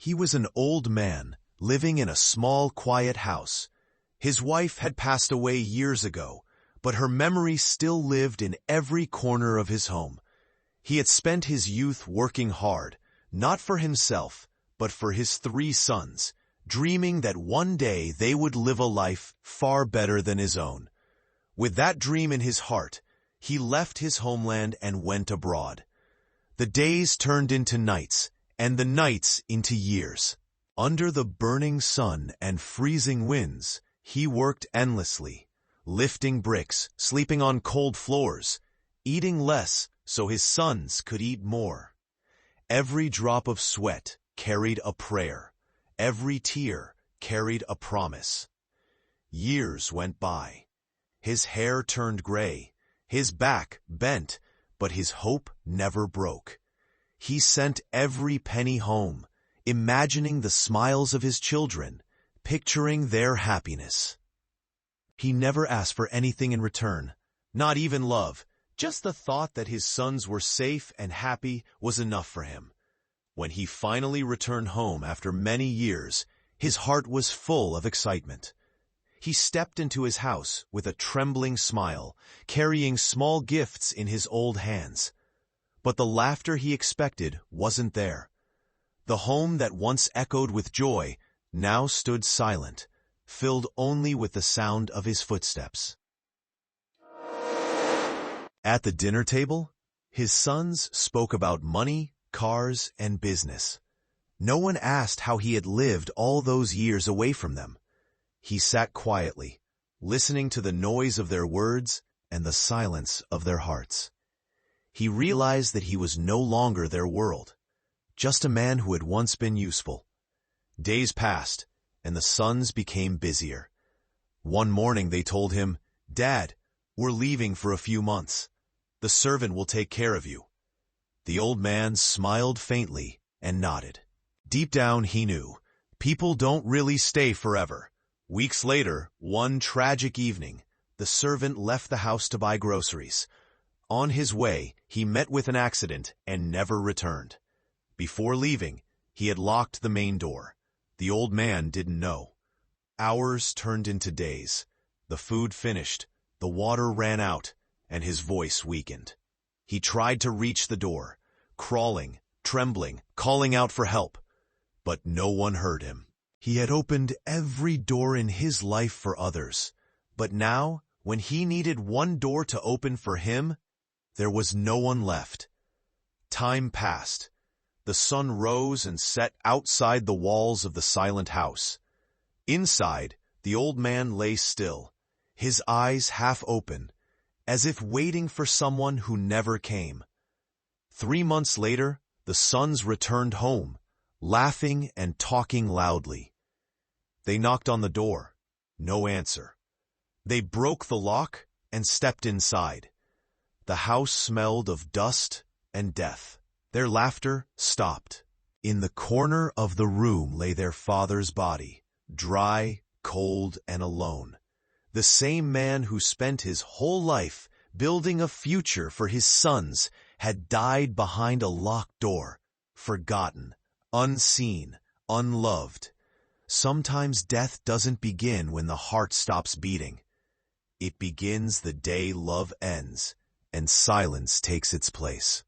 He was an old man, living in a small, quiet house. His wife had passed away years ago, but her memory still lived in every corner of his home. He had spent his youth working hard, not for himself, but for his 3 sons, dreaming that one day they would live a life far better than his own. With that dream in his heart, he left his homeland and went abroad. The days turned into nights, and the nights into years. Under the burning sun and freezing winds, he worked endlessly, lifting bricks, sleeping on cold floors, eating less so his sons could eat more. Every drop of sweat carried a prayer. Every tear carried a promise. Years went by. His hair turned gray, his back bent, but his hope never broke. He sent every penny home, imagining the smiles of his children, picturing their happiness. He never asked for anything in return, not even love. Just the thought that his sons were safe and happy was enough for him. When he finally returned home after many years, his heart was full of excitement. He stepped into his house with a trembling smile, carrying small gifts in his old hands. But the laughter he expected wasn't there. The home that once echoed with joy now stood silent, filled only with the sound of his footsteps. At the dinner table, his sons spoke about money, cars, and business. No one asked how he had lived all those years away from them. He sat quietly, listening to the noise of their words and the silence of their hearts. He realized that he was no longer their world, just a man who had once been useful. Days passed, and the sons became busier. One morning they told him, "Dad, we're leaving for a few months. The servant will take care of you." The old man smiled faintly and nodded. Deep down he knew, people don't really stay forever. Weeks later, one tragic evening, the servant left the house to buy groceries. On his way, he met with an accident and never returned. Before leaving, he had locked the main door. The old man didn't know. Hours turned into days. The food finished, the water ran out, and his voice weakened. He tried to reach the door, crawling, trembling, calling out for help, but no one heard him. He had opened every door in his life for others, but now, when he needed one door to open for him, there was no one left. Time passed. The sun rose and set outside the walls of the silent house. Inside, the old man lay still, his eyes half open, as if waiting for someone who never came. 3 months later, the sons returned home, laughing and talking loudly. They knocked on the door. No answer. They broke the lock and stepped inside. The house smelled of dust and death. Their laughter stopped. In the corner of the room lay their father's body, dry, cold, and alone. The same man who spent his whole life building a future for his sons had died behind a locked door, forgotten, unseen, unloved. Sometimes death doesn't begin when the heart stops beating. It begins the day love ends and silence takes its place.